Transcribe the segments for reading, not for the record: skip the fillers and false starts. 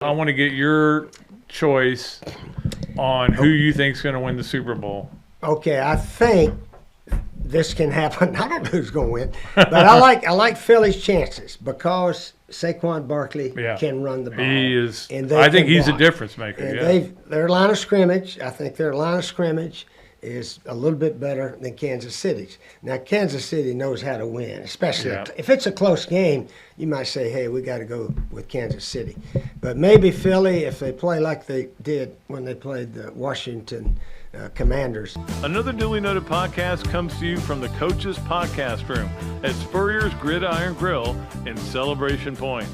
I want to get your choice on who you think is going to win the Super Bowl. Okay, I think this can happen. I don't know who's going to win, but I like Philly's chances because Saquon Barkley can run the ball. He is. And I think he's a difference maker. And their line of scrimmage. I think their line of scrimmage is a little bit better than Kansas City's. Now, Kansas City knows how to win, especially if it's a close game. You might say, hey, we got to go with Kansas City. But maybe Philly, if they play like they did when they played the Washington Commanders. Another Dooley Noted podcast comes to you from the Coach's Podcast Room at Spurrier's Gridiron Grill in Celebration Point.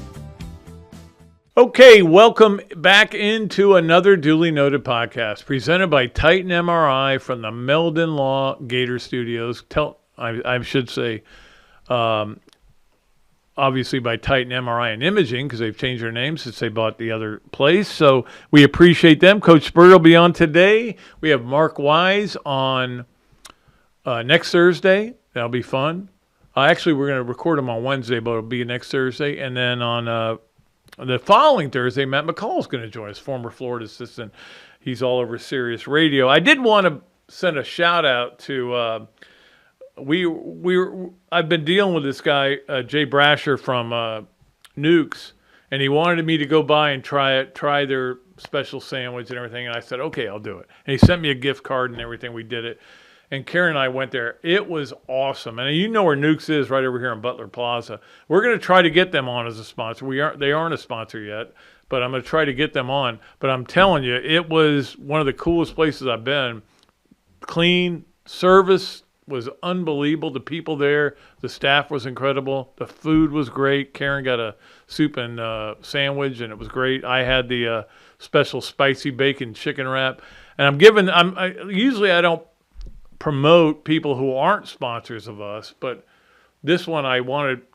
Okay, welcome back into another Dooley Noted podcast presented by Titan MRI from the Meldon Law Gator Studios. I should say, obviously by Titan MRI and Imaging because they've changed their name since they bought the other place. So we appreciate them. Coach Spurrier will be on today. We have Mark Wise on next Thursday. That'll be fun. Actually, we're going to record them on Wednesday, but it'll be next Thursday. And then on the following Thursday, Matt McCall is going to join us, former Florida assistant. He's all over Sirius Radio. I did want to send a shout out to I've been dealing with this guy Jay Brasher from Nukes, and he wanted me to go by and try their special sandwich and everything. And I said, okay, I'll do it. And he sent me a gift card and everything. We did it. And Karen and I went there. It was awesome. And you know where Nukes is, right over here in Butler Plaza. We're going to try to get them on as a sponsor. They aren't a sponsor yet, but I'm going to try to get them on. But I'm telling you, it was one of the coolest places I've been. Clean, service was unbelievable. The people there, the staff was incredible. The food was great. Karen got a soup and sandwich, and it was great. I had the special spicy bacon chicken wrap. And usually I don't promote people who aren't sponsors of us, but this one I want to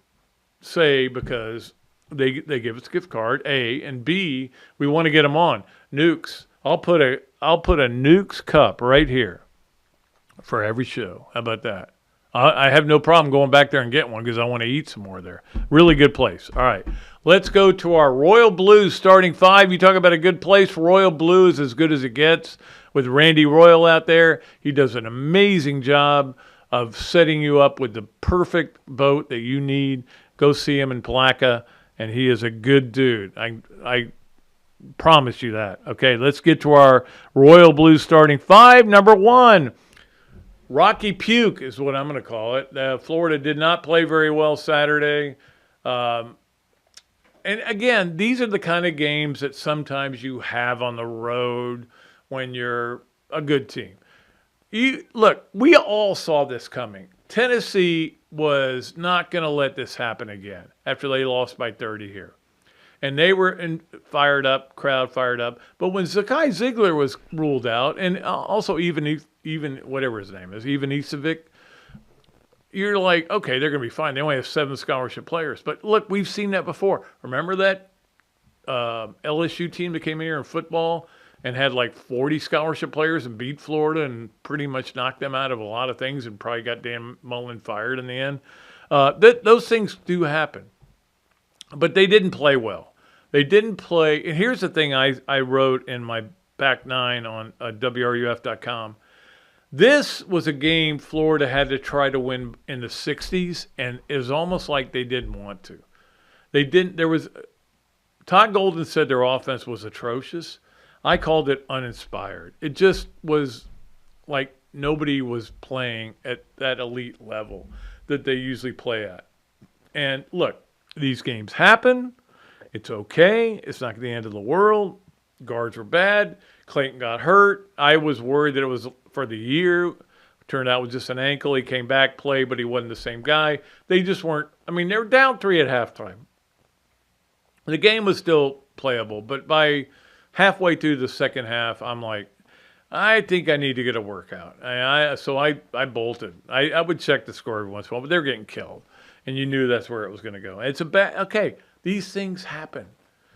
say because they give us a gift card, A, and B, we want to get them on. Nukes. I'll put a Nukes cup right here for every show. How about that? I have no problem going back there and getting one because I want to eat some more there. Really good place. All right. Let's go to our Royal Blues starting five. You talk about a good place. Royal Blues as good as it gets. With Randy Royal out there, he does an amazing job of setting you up with the perfect boat that you need. Go see him in Palaca, and he is a good dude. I promise you that. Okay, let's get to our Royal Blues starting five. Number one, Rocky Puke is what I'm going to call it. Florida did not play very well Saturday. And again, these are the kind of games that sometimes you have on the road when you're a good team. Look, we all saw this coming. Tennessee was not going to let this happen again after they lost by 30 here. And they were fired up, crowd fired up. But when Zakai Ziegler was ruled out, and also even whatever his name is, even Isevic, you're like, okay, they're going to be fine. They only have 7 scholarship players. But look, we've seen that before. Remember that LSU team that came in here in football and had like 40 scholarship players and beat Florida and pretty much knocked them out of a lot of things and probably got Dan Mullen fired in the end. Those things do happen. But they didn't play well. They didn't play. And here's the thing I wrote in my back nine on WRUF.com. This was a game Florida had to try to win in the 60s, and it was almost like they didn't want to. They didn't. Todd Golden said their offense was atrocious. I called it uninspired. It just was like nobody was playing at that elite level that they usually play at. And look, these games happen. It's okay. It's not the end of the world. Guards were bad. Clayton got hurt. I was worried that it was for the year. Turned out it was just an ankle. He came back, played, but he wasn't the same guy. They just weren't. They were down 3 at halftime. The game was still playable, but by halfway through the second half, I'm like, I think I need to get a workout. So I bolted. I would check the score every once in a while, but they're getting killed. And you knew that's where it was going to go. It's okay, these things happen.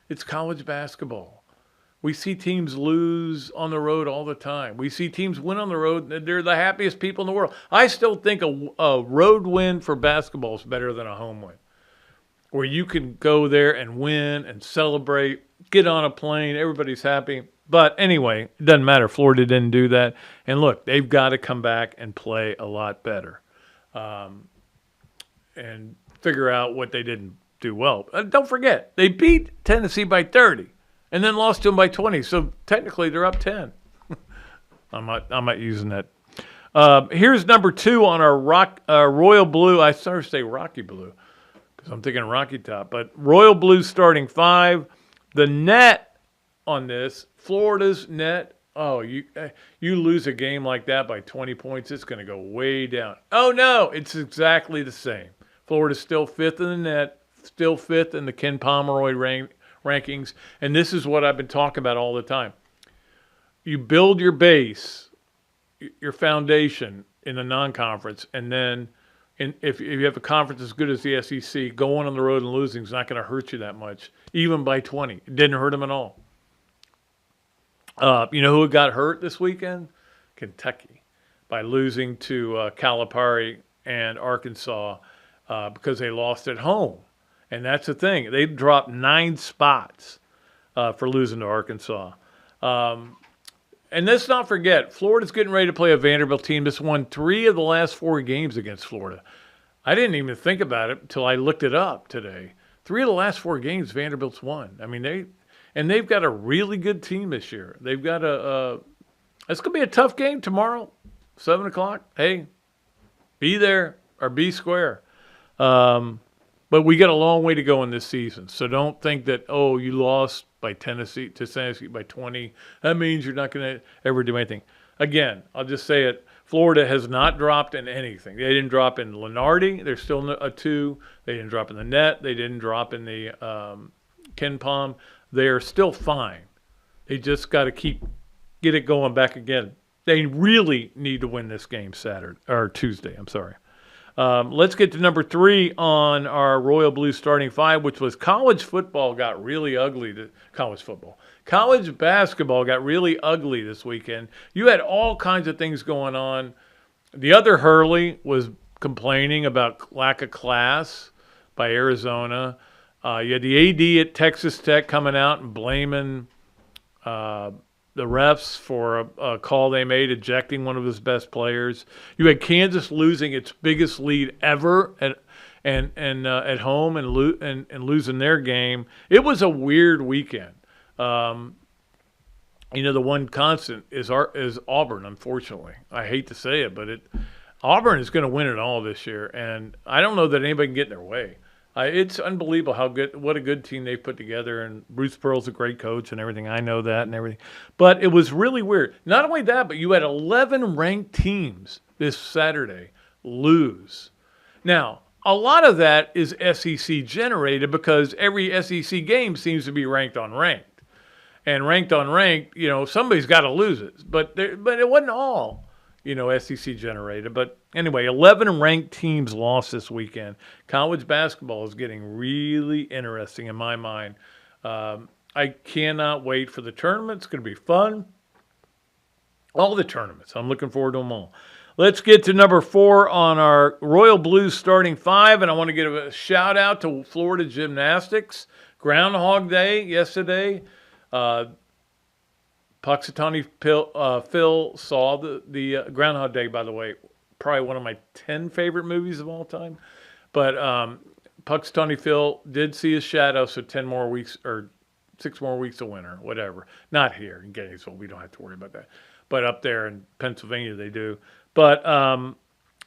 It's college basketball. We see teams lose on the road all the time. We see teams win on the road. They're the happiest people in the world. I still think a road win for basketball is better than a home win. where you can go there and win and celebrate, get on a plane, everybody's happy. But anyway, it doesn't matter. Florida didn't do that. And look, they've got to come back and play a lot better and figure out what they didn't do well. Don't forget, they beat Tennessee by 30 and then lost to them by 20. So technically they're up 10. I'm not using that. Here's number 2 on our Royal Blue. I started to say Rocky Blue because I'm thinking Rocky Top. But Royal Blue starting 5. The net on this, Florida's net, oh, you lose a game like that by 20 points, it's going to go way down. Oh, no, it's exactly the same. Florida's still 5th in the net, still 5th in the Ken Pomeroy rankings, and this is what I've been talking about all the time. You build your base, your foundation in the non-conference, and then if you have a conference as good as the SEC, going on the road and losing is not going to hurt you that much, even by 20. It didn't hurt them at all. You know who got hurt this weekend? Kentucky, by losing to Calipari and Arkansas because they lost at home. And that's the thing. They dropped 9 spots for losing to Arkansas. And let's not forget, Florida's getting ready to play a Vanderbilt team that's won 3 of the last 4 games against Florida. I didn't even think about it until I looked it up today. 3 of the last 4 games Vanderbilt's won. I mean, they've got a really good team this year. They've got it's going to be a tough game tomorrow, 7 o'clock. Hey, be there or be square. But we got a long way to go in this season. So don't think that, you lost by Tennessee by 20. That means you're not going to ever do anything. Again, I'll just say it. Florida has not dropped in anything. They didn't drop in Leonardo. They're still a 2. They didn't drop in the net. They didn't drop in the Ken Pom. They are still fine. They just got to get it going back again. They really need to win this game Tuesday. I'm sorry. Let's get to number 3 on our Royal Blue starting 5, which was college football got really ugly. College basketball got really ugly this weekend. You had all kinds of things going on. The other Hurley was complaining about lack of class by Arizona. You had the AD at Texas Tech coming out and blaming the refs for a call they made, ejecting one of his best players. You had Kansas losing its biggest lead ever at home and losing their game. It was a weird weekend. The one constant is Auburn. Unfortunately, I hate to say it, but Auburn is going to win it all this year, and I don't know that anybody can get in their way. It's unbelievable what a good team they've put together, and Bruce Pearl's a great coach and everything. I know that and everything. But it was really weird. Not only that, but you had 11 ranked teams this Saturday lose. Now, a lot of that is SEC generated because every SEC game seems to be ranked on ranked. And ranked on ranked, somebody's got to lose it. But it wasn't all, SEC generated. But anyway, 11 ranked teams lost this weekend. College basketball is getting really interesting in my mind. I cannot wait for the tournament. It's going to be fun. All the tournaments. I'm looking forward to them all. Let's get to number 4 on our Royal Blues starting 5. And I want to give a shout out to Florida Gymnastics. Groundhog Day yesterday. Puxatawny Phil saw the Groundhog Day, by the way, probably one of my 10 favorite movies of all time. But Puxatawny Phil did see his shadow, so 10 more weeks or 6 more weeks of winter, whatever. Not here in Gainesville. We don't have to worry about that. But up there in Pennsylvania, they do. But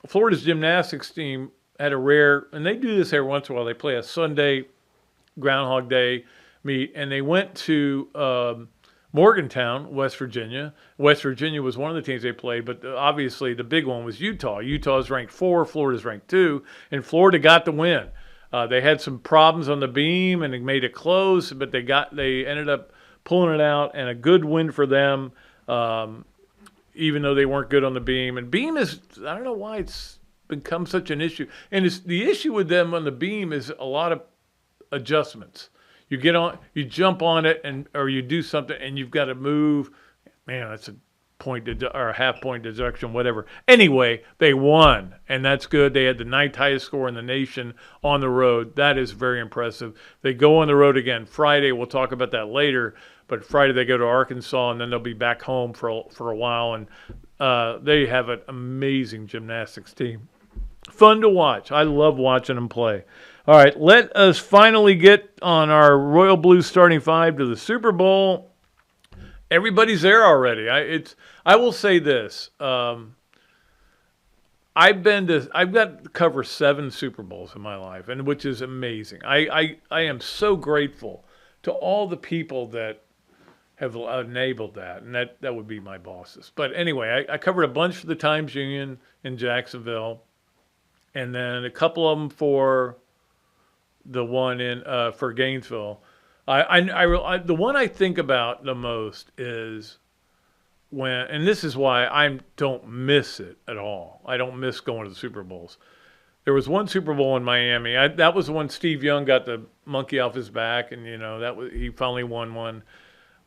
Florida's gymnastics team had a rare, and they do this every once in a while. They play a Sunday Groundhog Day meet, and they went to Morgantown, West Virginia. West Virginia was one of the teams they played, but obviously the big one was Utah. Utah's ranked 4, Florida's ranked 2, and Florida got the win. They had some problems on the beam, and they made it close, but they ended up pulling it out, and a good win for them, even though they weren't good on the beam. And beam is, I don't know why it's become such an issue. And the issue with them on the beam is a lot of adjustments. You get on, you jump on it, or you do something, and you've got to move. Man, or half-point deduction, whatever. Anyway, they won, and that's good. They had the ninth highest score in the nation on the road. That is very impressive. They go on the road again Friday. We'll talk about that later. But Friday they go to Arkansas, and then they'll be back home for a while. And they have an amazing gymnastics team. Fun to watch. I love watching them play. All right, let us finally get on our Royal Blue starting five to the Super Bowl. Everybody's there already. I will say this. I've got to cover 7 Super Bowls in my life, and which is amazing. I am so grateful to all the people that have enabled that, and that would be my bosses. But anyway, I covered a bunch for the Times Union in Jacksonville, and then a couple of them for the one in for Gainesville. The one I think about the most is and this is why I don't miss it at all. I don't miss going to the Super Bowls. There was one Super Bowl in Miami. That was the one Steve Young got the monkey off his back, and he finally won one.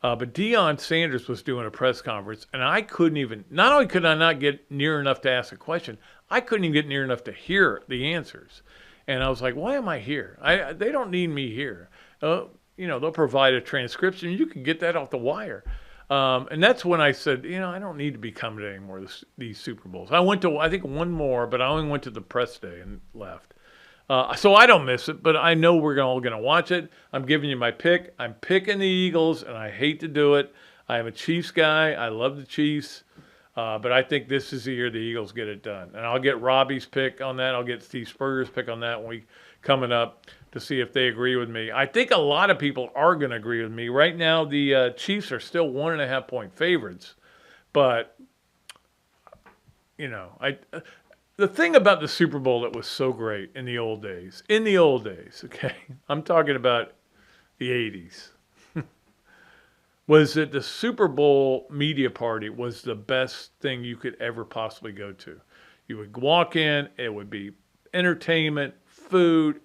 But Deion Sanders was doing a press conference, and I couldn't even. Not only could I not get near enough to ask a question, I couldn't even get near enough to hear the answers. And I was like, why am I here? They don't need me here. They'll provide a transcription. You can get that off the wire. And that's when I said, I don't need to be coming to any more of these Super Bowls. I went to, I think, one more, but I only went to the press day and left. So I don't miss it, but I know we're all going to watch it. I'm giving you my pick. I'm picking the Eagles, and I hate to do it. I am a Chiefs guy. I love the Chiefs. But I think this is the year the Eagles get it done. And I'll get Robbie's pick on that. I'll get Steve Spurrier's pick on that when coming up to see if they agree with me. I think a lot of people are going to agree with me. Right now, the Chiefs are still 1.5-point favorites. But, the thing about the Super Bowl that was so great in the old days, okay, I'm talking about the 80s, was that the Super Bowl media party was the best thing you could ever possibly go to. You would walk in, it would be entertainment, food,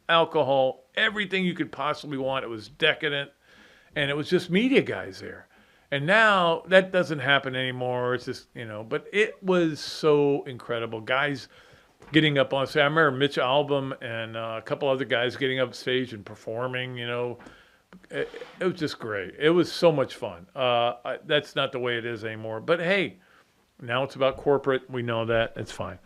alcohol, everything you could possibly want. It was decadent, and it was just media guys there. And now that doesn't happen anymore. It's just, but it was so incredible. Guys getting up on stage. I remember Mitch Albom and a couple other guys getting up stage and performing, It was just great. It was so much fun. That's not the way it is anymore. But hey, now it's about corporate. We know that. It's fine.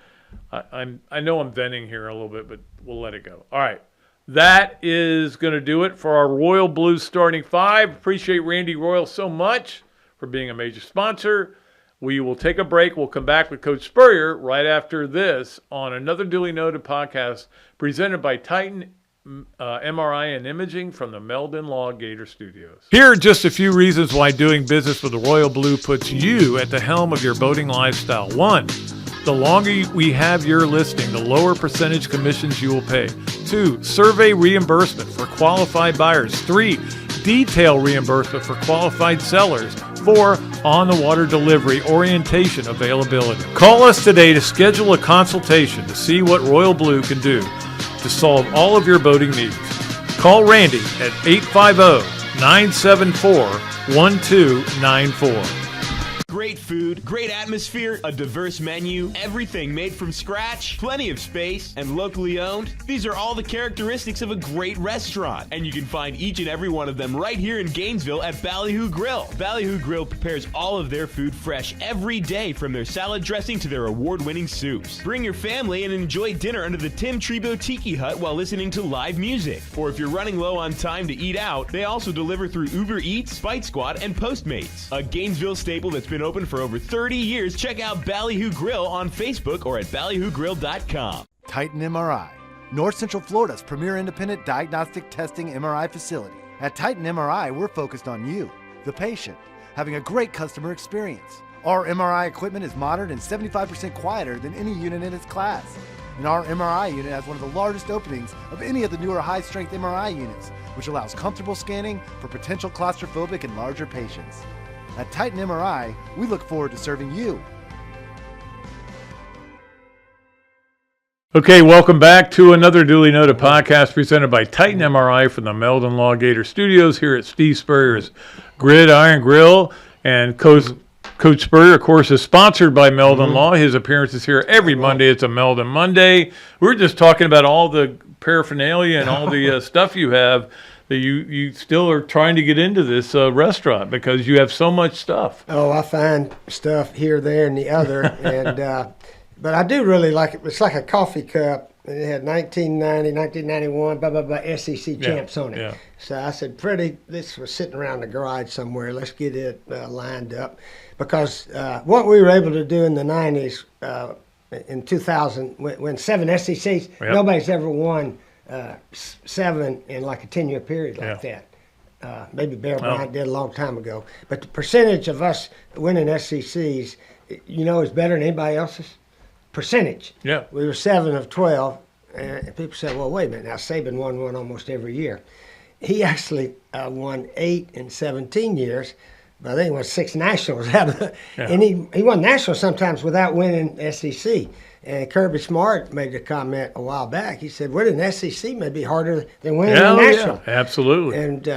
I know I'm venting here a little bit, but we'll let it go. All right. That is going to do it for our Royal Blue starting five. Appreciate Randy Royal so much for being a major sponsor. We will take a break. We'll come back with Coach Spurrier right after this on another duly noted podcast presented by Titan MRI and Imaging from the Meldon Law Gator Studios. Here are just a few reasons why doing business with the Royal Blue puts you at the helm of your boating lifestyle. 1, the longer we have your listing, the lower percentage commissions you will pay. 2, survey reimbursement for qualified buyers. 3, detail reimbursement for qualified sellers. 4, on-the-water delivery orientation availability. Call us today to schedule a consultation to see what Royal Blue can do to solve all of your boating needs. Call Randy at 850-974-1294. Great food, great atmosphere, a diverse menu, everything made from scratch, plenty of space, and locally owned. These are all the characteristics of a great restaurant, and you can find each and every one of them right here in Gainesville at Ballyhoo Grill. Ballyhoo Grill prepares all of their food fresh every day, from their salad dressing to their award-winning soups. Bring your family and enjoy dinner under the Tim Trebo Tiki Hut while listening to live music. Or if you're running low on time to eat out, they also deliver through Uber Eats, Bite Squad, and Postmates. A Gainesville staple that's been open for over 30 years. Check out Ballyhoo Grill on Facebook or at ballyhoogrill.com. Titan MRI, North Central Florida's premier independent diagnostic testing MRI facility. At Titan MRI, we're focused on you, the patient, having a great customer experience. Our MRI equipment is modern and 75% quieter than any unit in its class. And our MRI unit has one of the largest openings of any of the newer high-strength MRI units, which allows comfortable scanning for potential claustrophobic and larger patients. At Titan MRI, we look forward to serving you. Okay, welcome back to another duly noted podcast presented by Titan MRI from the Meldon Law Gator Studios here at Steve Spurrier's Gridiron Grill. And Coach Coach Spurrier, of course, is sponsored by Meldon Law. His appearance is here every Monday. It's a Meldon Monday. We're just talking about all the paraphernalia and all the stuff you have that you still are trying to get into this restaurant because you have so much stuff. Oh, I find stuff here, there, and the other, and but I do really like it. It's like a coffee cup, and it had 1990, 1991, blah, blah, blah, SEC champs on it. Yeah. So I said, Freddie, this was sitting around the garage somewhere. Let's get it lined up. Because what we were able to do in the 90s, in 2000, when 7 SECs, nobody's ever won 7 in like a 10-year period like that. Maybe Bear Bryant did a long time ago. But the percentage of us winning SECs, is better than anybody else's. Percentage. Yeah. We were 7 of 12, and people said, well, wait a minute. Now, Saban won one almost every year. He actually won 8 in 17 years, but I think he won 6 nationals out of it. And he won nationals sometimes without winning SEC. And Kirby Smart made a comment a while back. He said, winning SEC may be harder than winning the national. Yeah, absolutely. And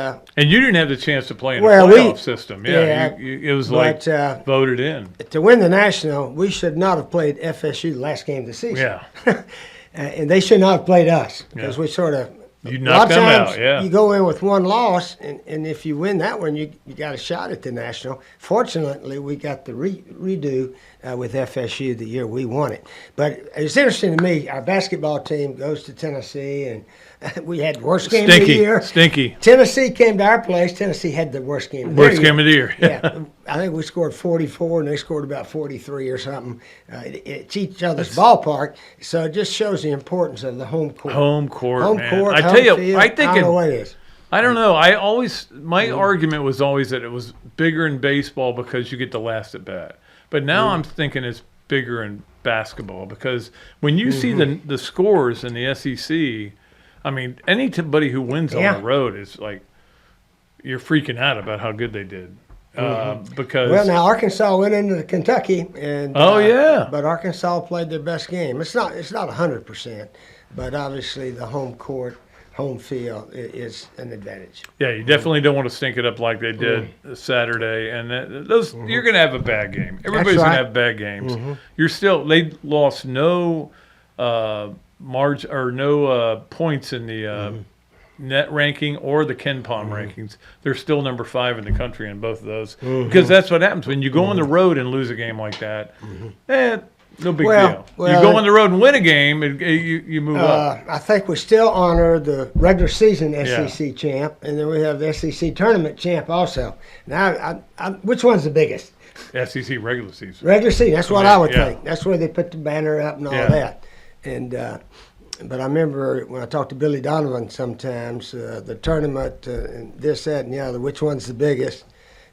you didn't have the chance to play in a playoff system. It was voted in. To win the national, we should not have played FSU the last game of the season. Yeah. And they should not have played us because we sort of You knocked them out, You go in with one loss, and if you win that one, you got a shot at the national. Fortunately, we got the redo with FSU the year we won it. But it's interesting to me, our basketball team goes to Tennessee, and we had the worst game of the year. Stinky. Tennessee came to our place. Tennessee had the worst game of the year. Worst game of the year. Yeah. I think we scored 44, and they scored about 43 or something. It's each other's ballpark, so it just shows the importance of the home court. Home court, man. Court, I home tell you, field, I think I don't know what it is. I don't know. My argument was always that it was bigger in baseball because you get the last at bat. But now I'm thinking it's bigger in basketball because when you see the scores in the SEC, I mean, anybody who wins on the road is like, you're freaking out about how good they did. Because now Arkansas went into Kentucky, and but Arkansas played their best game. It's not 100%, but obviously the home court, home field is an advantage. Yeah, you definitely don't want to stink it up like they did Saturday, and you're going to have a bad game. Everybody's going to have bad games. They lost no margin or no points in the net ranking or the Ken Palm rankings. They're still number 5 in the country in both of those because that's what happens when you go on the road and lose a game like that. No big deal. Well, you go on the road and win a game, and you move up. I think we still honor the regular season SEC champ, and then we have the SEC tournament champ also. Now, which one's the biggest? SEC regular season. Regular season. That's what I would think. That's where they put the banner up and all that. And but I remember when I talked to Billy Donovan sometimes, the tournament, and this, that, and the other, which one's the biggest?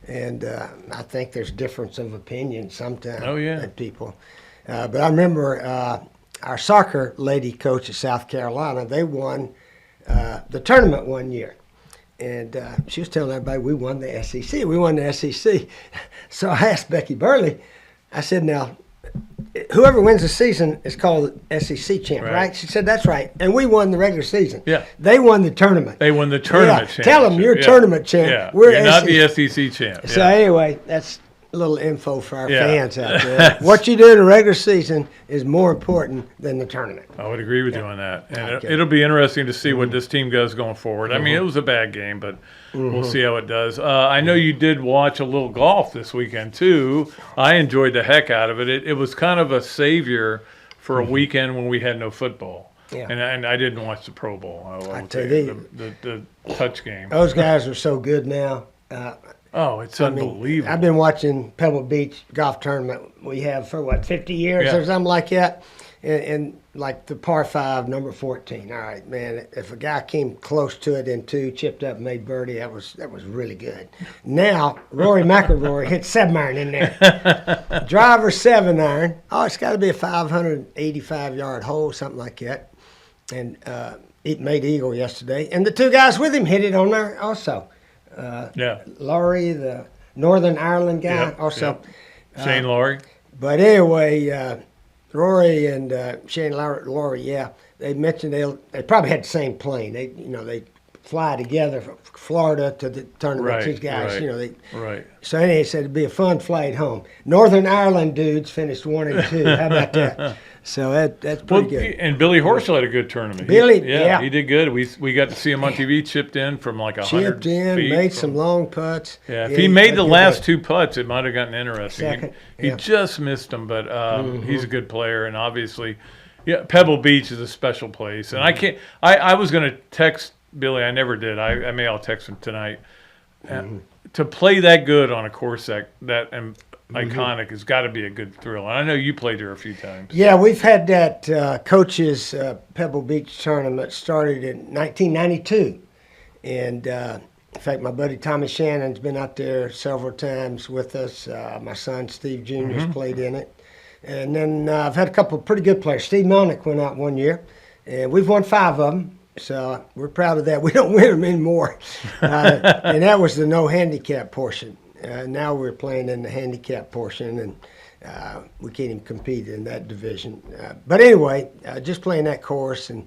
And I think there's difference of opinion sometimes at people. But I remember our soccer lady coach at South Carolina, they won the tournament one year. And she was telling everybody we won the SEC. We won the SEC. So I asked Becky Burley, I said, now, whoever wins the season is called SEC champ, right? She said, that's right. And we won the regular season. Yeah. They won the tournament. They won the tournament champ. Tell them you're tournament champ. Yeah. We're not the SEC champ. So anyway, that's a little info for our fans out there. What you do in the regular season is more important than the tournament. I would agree with you on that. And it'll be interesting to see what this team does going forward. I mean, it was a bad game, but we'll see how it does. I know you did watch a little golf this weekend, too. I enjoyed the heck out of it. It was kind of a savior for a weekend when we had no football. Yeah. And I didn't watch the Pro Bowl. I tell you, the touch game. Those guys are so good now. It's unbelievable. I've been watching Pebble Beach golf tournament we have for 50 years or something like that. And like the par 5, number 14. All right, man, if a guy came close to it in 2, chipped up, made birdie, that was really good. Now, Rory McIlroy hit 7-iron in there. Driver 7-iron. Oh, it's got to be a 585-yard hole, something like that. And it made eagle yesterday. And the 2 guys with him hit it on there also. Laurie, the Northern Ireland guy, also. Shane Laurie. But anyway, Rory and Shane Laurie, they mentioned they probably had the same plane. They fly together from Florida to the tournament. Right, These guys, right, you know, they. Right. So anyway, he said it'd be a fun flight home. Northern Ireland dudes finished 1 and 2. How about that? So that's pretty good. And Billy Horschel had a good tournament. Billy, yeah. He did good. We got to see him on TV, chipped in from like 100 Chipped in, feet made from- some long putts. Yeah, if he made I'd the give last that- 2 putts, it might have gotten interesting. Second, He yeah. just missed them, but he's a good player, and obviously, yeah, Pebble Beach is a special place. And I can't. I was going to text Billy. I never did. I may I'll text him tonight. To play that good on a course that iconic has got to be a good thrill. And I know you played there a few times. Yeah, we've had that coaches Pebble Beach tournament started in 1992, and in fact, my buddy Tommy Shannon's been out there several times with us. My son Steve Jr.'s played in it, and then I've had a couple of pretty good players. Steve Melnick went out one year, and we've won 5 of them. So we're proud of that. We don't win them anymore, and that was the no handicap portion. Now we're playing in the handicap portion, and we can't even compete in that division. But anyway, just playing that course and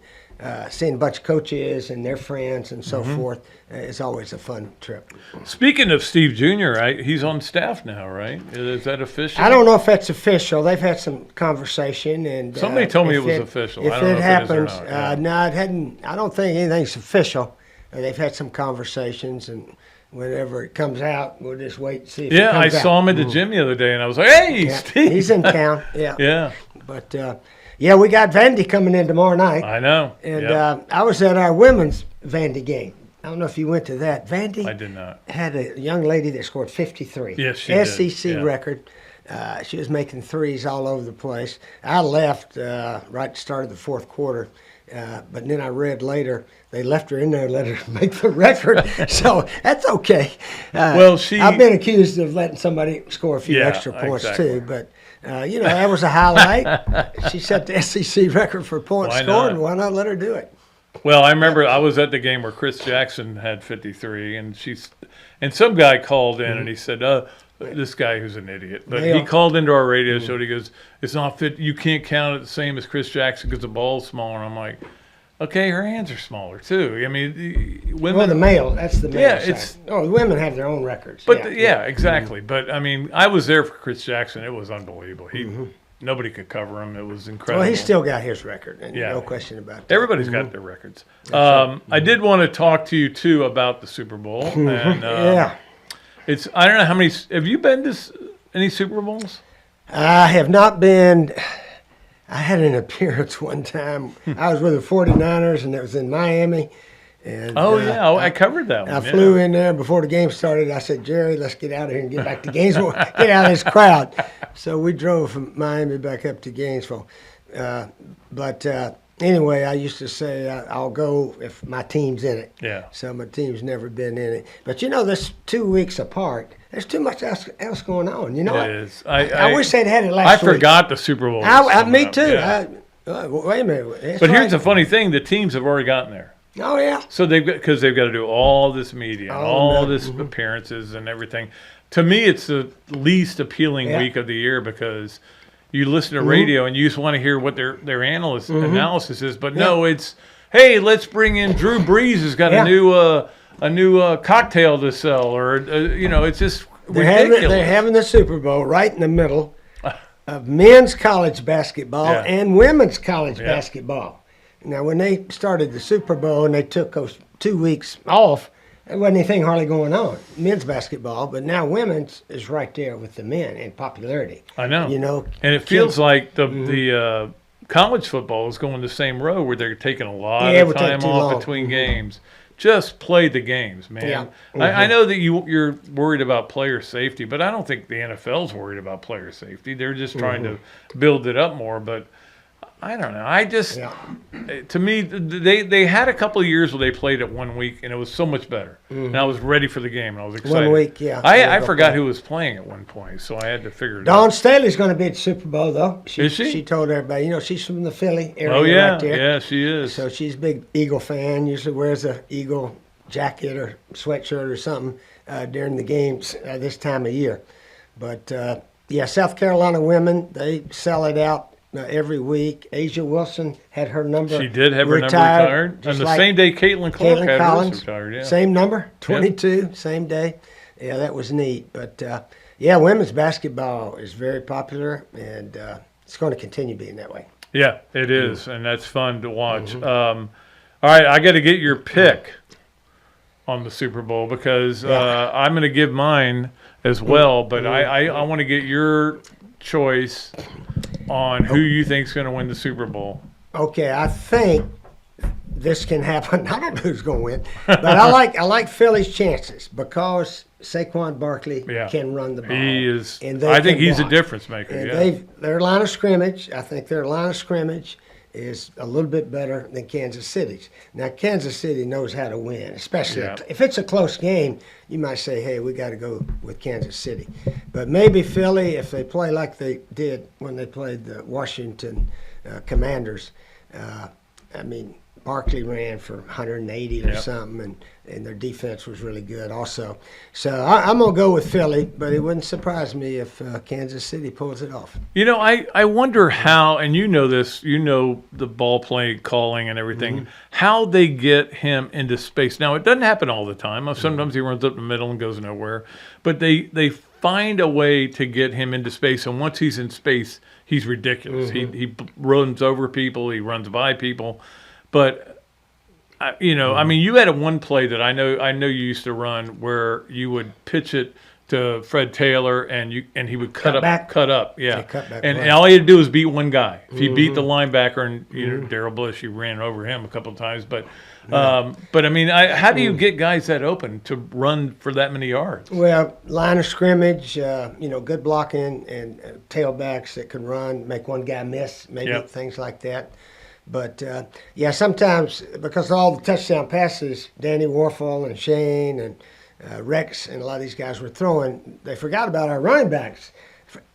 seeing a bunch of coaches and their friends and so forth is always a fun trip. Speaking of Steve Jr., he's on staff now, right? Is that official? I don't know if that's official. They've had some conversation, and Somebody told me if it was official. If I don't know it if happens, it is or not, yeah. no, it hadn't. I don't think anything's official. They've had some conversations, and whenever it comes out, we'll just wait and see if it Yeah, I comes out. saw him at the gym the other day, and I was like, "Hey, Yeah, Steve!" he's in town. Yeah. Yeah, But yeah, we got Vandy coming in tomorrow night, I know. and Yep. I was at our women's Vandy game. I don't know if you went to that. Vandy I did not. had a young lady that scored 53. Yes, she did, SEC yeah. record. She was making threes all over the place. I left right at the start of the fourth quarter, but then I read later they left her in there and let her make the record. So that's okay. Well, I've been accused of letting somebody score a few Yeah, extra points exactly. too, but you know, that was a highlight. She set the SEC record for points Why scored. not? Why not let her do it? Well, I remember I was at the game where Chris Jackson had 53, and some guy called in and he said, this guy who's an idiot, but Yeah. he called into our radio show. And he goes, "It's not fit. You can't count it the same as Chris Jackson because the ball's smaller." And I'm like, "Okay, her hands are smaller too." I mean, the women. Well, the male, that's the male Yeah, side. it's- Oh, the women have their own records. But yeah, exactly. But I mean, I was there for Chris Jackson. It was unbelievable. Nobody could cover him. It was incredible. Well, he's still got his record, and Yeah. no question about that. Everybody's got their records. I did want to talk to you too about the Super Bowl. And Yeah. I don't know how many. Have you been to any Super Bowls? I have not been. I had an appearance one time. I was with the 49ers, and it was in Miami. And, Oh yeah, I covered that one. I yeah. flew in there before the game started. I said, "Jerry, let's get out of here and get back to Gainesville. Get out of this crowd." So we drove from Miami back up to Gainesville. But anyway, I used to say I'll go if my team's in it. Yeah. So my team's never been in it. But you know, this 2 weeks apart. There's too much else going on. You know, It is. I wish they'd had it I last week. forgot the Super Bowl. was coming Me up, too. yeah. Wait a minute. That's But here's right. the funny thing: the teams have already gotten there. Oh yeah. So because they've got to do all this media, and Oh, all no. this appearances and everything. To me, it's the least appealing Yeah. week of the year because you listen to radio and you just want to hear what their analysis is. But no, it's hey, let's bring in Drew Brees has got Yeah. a new cocktail to sell, or it's just They're ridiculous. having the Super Bowl right in the middle of men's college basketball Yeah. and women's college Yeah. basketball. Now, when they started the Super Bowl and they took those 2 weeks off, there wasn't anything hardly going on, men's basketball. But now women's is right there with the men in popularity. I know. You know, And it feels like the college football is going the same road where they're taking a lot Yeah, it of would take time too off long. between games. Just play the games, man. Yeah. I know that you're worried about player safety, but I don't think the NFL's worried about player safety. They're just trying to build it up more. But I don't know. I just, Yeah. to me, they had a couple of years where they played it 1 week, and it was so much better. And I was ready for the game, and I was excited. 1 week, yeah. I forgot who was playing at one point, so I had to figure it Dawn out. Staley's going to be at the Super Bowl, though. Is she? She told everybody. You know, she's from the Philly area Oh, yeah. right there. Yeah, she is. So she's a big Eagle fan. Usually wears a Eagle jacket or sweatshirt or something during the games this time of year. But yeah, South Carolina women, they sell it out every week. Asia Wilson had her number. She did have her number retired. just And the like same day Caitlin Clark Caitlin had Collins, hers retired. Yeah. Same number, 22, same day. Yeah, that was neat. But, women's basketball is very popular, and it's going to continue being that way. Yeah, it is, and that's fun to watch. All right, I got to get your pick on the Super Bowl because I'm going to give mine as well, but I want to get your choice on who you think's going to win the Super Bowl. Okay, I think this can happen. I don't know who's going to win, but I like Philly's chances because Saquon Barkley can run the ball. He is. And I think he's block. a difference maker. And their line of scrimmage. I think their line of scrimmage is a little bit better than Kansas City's. Now, Kansas City knows how to win, especially if it's a close game. You might say, hey, we got to go with Kansas City. But maybe Philly, if they play like they did when they played the Washington Commanders, Barkley ran for 180 or something, and their defense was really good also. So I'm going to go with Philly, but it wouldn't surprise me if Kansas City pulls it off. You know, I wonder how, and you know this, you know the ball play calling and everything, how they get him into space. Now, it doesn't happen all the time. Sometimes he runs up the middle and goes nowhere. But they find a way to get him into space, and once he's in space, he's ridiculous. He runs over people. He runs by people. But you had a one play that I know you used to run where you would pitch it to Fred Taylor and he would cut up, yeah. And all he had to do was beat one guy. If he beat the linebacker and Darrell Bush, he ran over him a couple of times. But how do you get guys that open to run for that many yards? Well, line of scrimmage, good blocking and tailbacks that can run, make one guy miss, maybe things like that. But, sometimes because of all the touchdown passes, Danny Warfel and Shane and Rex and a lot of these guys were throwing, they forgot about our running backs.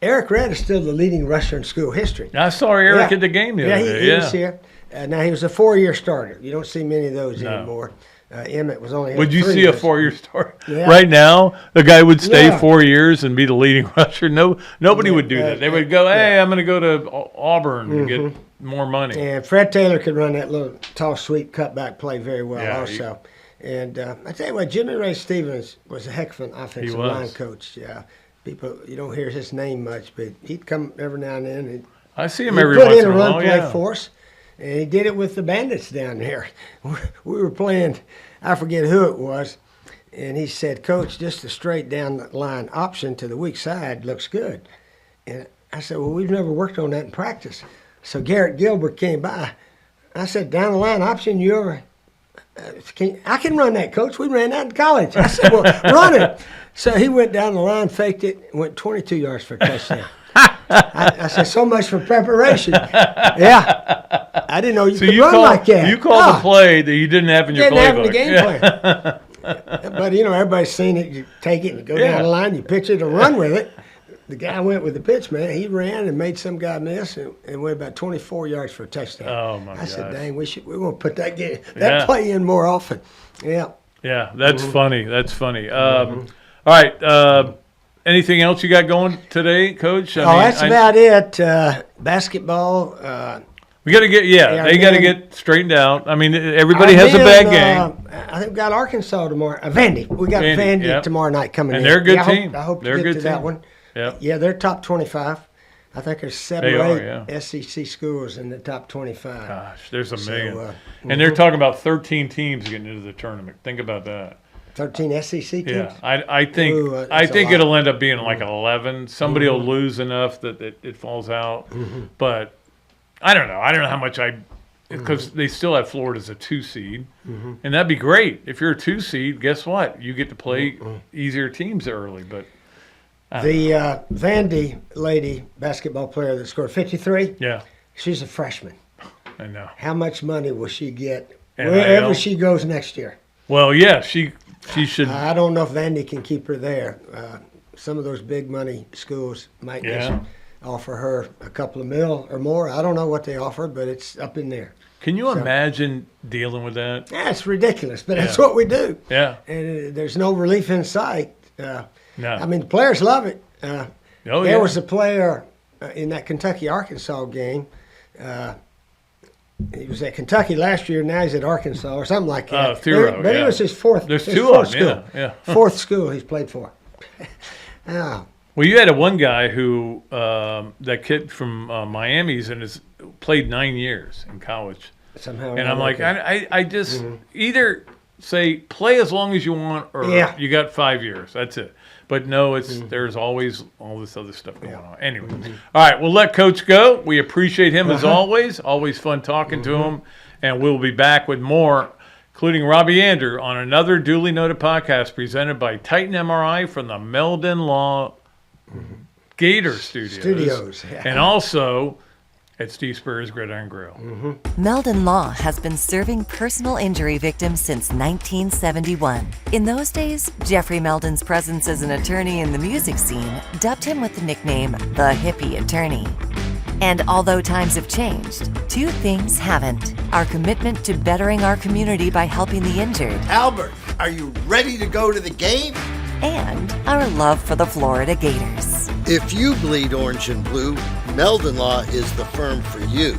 Eric Redd is still the leading rusher in school history. I saw Eric at the game the other day. He was here. Now, he was a 4-year starter. You don't see many of those anymore. Emmett was only. Would you see years. a 4-year starter right now? The guy would stay 4 years and be the leading rusher. Nobody would do that. They would go, "Hey, I'm going to go to Auburn to get more money." And Fred Taylor could run that little tall, sweet cutback play very well, also. And I tell you what, Jimmy Ray Stevens was a heck of an offensive line coach. Yeah, people you don't hear his name much, but he'd come every now and then. I see him every once in a while. Put in a run play for us. And he did it with the Bandits down there. We were playing, I forget who it was, and he said, "Coach, just a straight down the line option to the weak side looks good." And I said, "Well, we've never worked on that in practice." So Garrett Gilbert came by. I said, "Down the line option, I can run that, Coach. We ran that in college." I said, "Well, run it." So he went down the line, faked it, and went 22 yards for a touchdown. I said, "So much for preparation." Yeah. I didn't know you could run like that. You called a play that you didn't have in your playbook. Didn't have in the game plan. But, everybody's seen it. You take it and go down the line, you pitch it and run with it. The guy went with the pitch, man. He ran and made some guy miss and went about 24 yards for a touchdown. Oh, my gosh. I said, dang, we're going to put that play in more often. Yeah. Yeah, that's funny. That's funny. All right. Anything else you got going today, Coach? That's about it. Basketball. We got to get, they got to get straightened out. I mean, everybody has a bad game. I think we got Arkansas tomorrow. Vandy. We got Vandy tomorrow night coming in. And they're a good team. I hope they're to a get good to that one. Yep. Yeah, they're top 25. I think there's 7 or 8 SEC schools in the top 25. Gosh, there's a million. And they're talking about 13 teams getting into the tournament. Think about that. 13 SEC teams? Yeah, I think it'll end up being like 11. Somebody will lose enough that it falls out. But I don't know. I don't know how much because they still have Florida as a 2 seed. And that'd be great. If you're a 2 seed, guess what? You get to play easier teams early. But the Vandy lady basketball player that scored 53, she's a freshman. I know. How much money will she get wherever she goes next year? Well, yeah, she should. I don't know if Vandy can keep her there. Some of those big money schools might just offer her a couple of mil or more. I don't know what they offer, but it's up in there. Can you imagine dealing with that? Yeah, it's ridiculous, but that's what we do. Yeah. And there's no relief in sight. No. I mean, the players love it. There was a player in that Kentucky-Arkansas game. He was at Kentucky last year. Now he's at Arkansas or something like that. Thoreau, but it was his fourth. There's his two fourth of them, school. yeah. Fourth school he's played for. Oh, Well, you had one guy who, that kid from Miami's, and has played 9 years in college. somehow. And I'm like, I just either say play as long as you want, or you got 5 years. That's it. But no, it's there's always all this other stuff going on. Anyway, all right, we'll let Coach go. We appreciate him as always. Always fun talking to him, and we'll be back with more, including Robbie Andrew, on another duly noted podcast presented by Titan MRI from the Meldon Law Gator Studios. And also at Steve Spurrier's Gridiron Grill. Meldon Law has been serving personal injury victims since 1971. In those days, Jeffrey Meldon's presence as an attorney in the music scene dubbed him with the nickname the Hippie Attorney. And although times have changed, two things haven't: our commitment to bettering our community by helping the injured, Albert, are you ready to go to the game? and our love for the Florida Gators. If you bleed orange and blue, Meldon Law is the firm for you.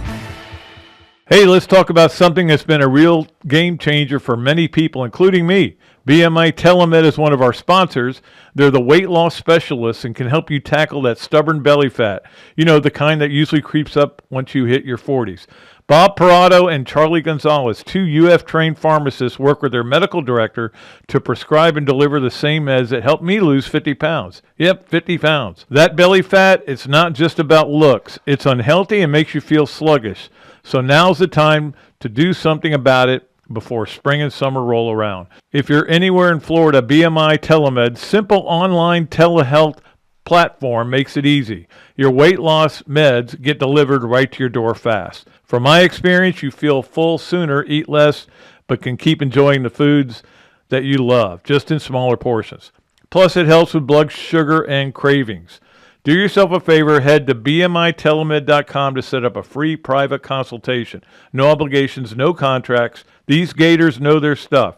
Hey, let's talk about something that's been a real game changer for many people, including me. BMI TeleMed is one of our sponsors. They're the weight loss specialists and can help you tackle that stubborn belly fat. You know, the kind that usually creeps up once you hit your 40s. Bob Parado and Charlie Gonzalez, two UF-trained pharmacists, work with their medical director to prescribe and deliver the same meds that helped me lose 50 pounds. Yep, 50 pounds. That belly fat, it's not just about looks. It's unhealthy and makes you feel sluggish. So now's the time to do something about it before spring and summer roll around. If you're anywhere in Florida, BMI TeleMed, simple online telehealth platform, makes it easy. Your weight loss meds get delivered right to your door fast. From my experience, you feel full sooner, eat less, but can keep enjoying the foods that you love, just in smaller portions. Plus, it helps with blood sugar and cravings. Do yourself a favor, head to bmitelemed.com to set up a free private consultation. No obligations, no contracts. These Gators know their stuff.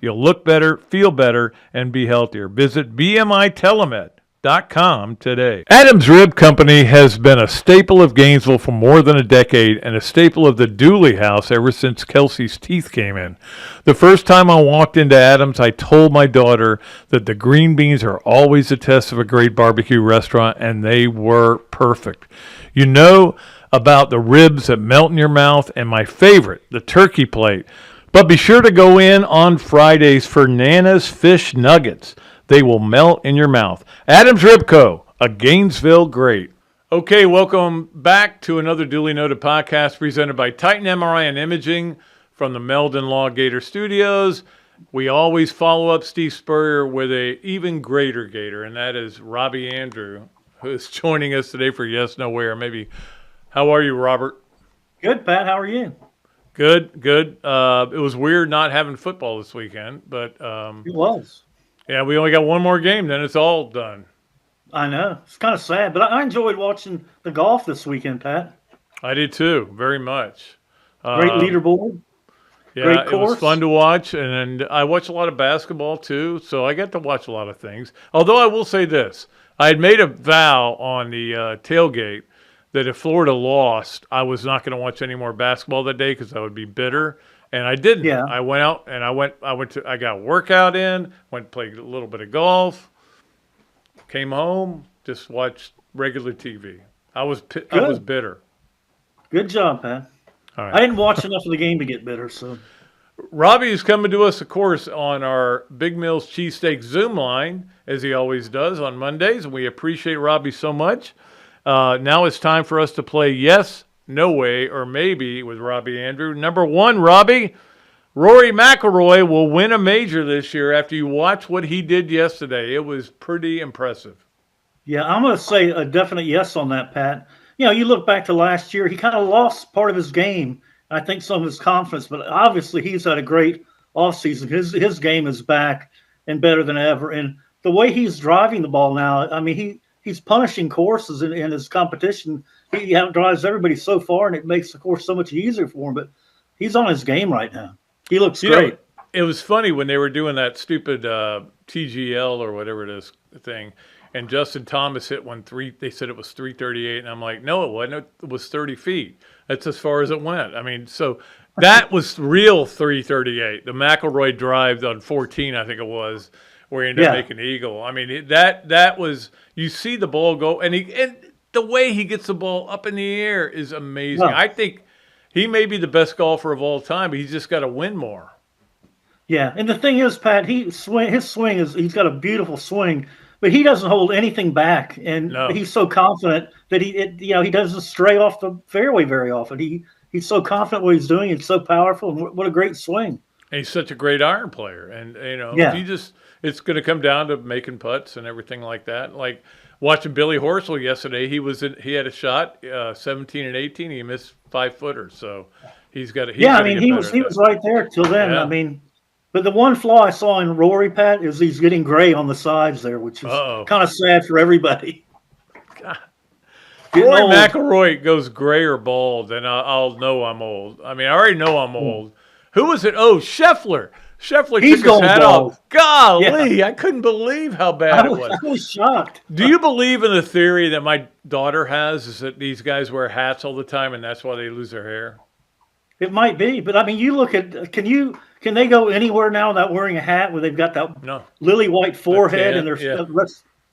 You'll look better, feel better, and be healthier. Visit bmitelemed.com today. Adams Rib Company has been a staple of Gainesville for more than a decade and a staple of the Dooley house ever since Kelsey's teeth came in. The first time I walked into Adams, I told my daughter that the green beans are always a test of a great barbecue restaurant, and they were perfect. You know about the ribs that melt in your mouth, and my favorite, the turkey plate. But be sure to go in on Fridays for Nana's Fish Nuggets. They will melt in your mouth. Adams Rib Co., a Gainesville great. Okay, welcome back to another duly noted podcast presented by Titan MRI and Imaging from the Meldon Law Gator Studios. We always follow up Steve Spurrier with a even greater Gator, and that is Robbie Andrew, who is joining us today for Yes, No, Where. Maybe. How are you, Robert? Good, Pat. How are you? Good, good. It was weird not having football this weekend, but It was. yeah, we only got one more game, then it's all done. I know. It's kind of sad, but I enjoyed watching the golf this weekend, Pat. I did too, very much. Great leaderboard. Yeah, great it was course. fun to watch, and I watch a lot of basketball too, so I get to watch a lot of things. Although I will say this, I had made a vow on the tailgate that if Florida lost, I was not going to watch any more basketball that day because I would be bitter. And I didn't. Yeah. I went out and I got a workout in, went and played a little bit of golf, came home, just watched regular TV. I was bitter. Good job, Pat. All right. I didn't watch enough of the game to get bitter, so. Robbie is coming to us, of course, on our Big Mills Cheesesteaks Zoom line, as he always does on Mondays, and we appreciate Robbie so much. Now it's time for us to play Yes, No Way, or Maybe with Robbie Andrew. Number one, Robbie, Rory McIlroy will win a major this year after you watch what he did yesterday. It was pretty impressive. Yeah, I'm going to say a definite yes on that, Pat. You know, you look back to last year, he kind of lost part of his game. I think some of his confidence, but obviously he's had a great offseason. His game is back and better than ever. And the way he's driving the ball now, I mean, he's punishing courses in his competition. He drives everybody so far, and it makes the course so much easier for him. But he's on his game right now. He looks great. It was funny when they were doing that stupid TGL or whatever it is thing, and Justin Thomas hit one three. They said it was 338, and I'm like, no, it wasn't. It was 30 feet. That's as far as it went. I mean, so that was real 338. The McElroy drive on 14, I think it was, where he ended up making eagle. I mean, that was, you see the ball go, and the way he gets the ball up in the air is amazing. Well, I think he may be the best golfer of all time, but he's just got to win more. Yeah, and the thing is, Pat, his swing is, he's got a beautiful swing, but he doesn't hold anything back, and he's so confident that he doesn't stray off the fairway very often. He's so confident what he's doing. He's so powerful, and what a great swing. And he's such a great iron player, and it's going to come down to making putts and everything like that. Like watching Billy Horschel yesterday, he had a shot, 17 and 18. He missed 5-footers, so he's got to. Yeah, I mean, he was right there till then. Yeah. I mean. But the one flaw I saw in Rory, Pat, is he's getting gray on the sides there, which is kind of sad for everybody. Rory McIlroy goes gray or bald, and I'll know I'm old. I mean, I already know I'm old. Who was it? Oh, Scheffler. Scheffler took his hat off. Golly, I couldn't believe how bad it was. I was shocked. Do you believe in the theory that my daughter has, is that these guys wear hats all the time, and that's why they lose their hair? It might be, but I mean, you look at can they go anywhere now without wearing a hat where they've got that lily white forehead and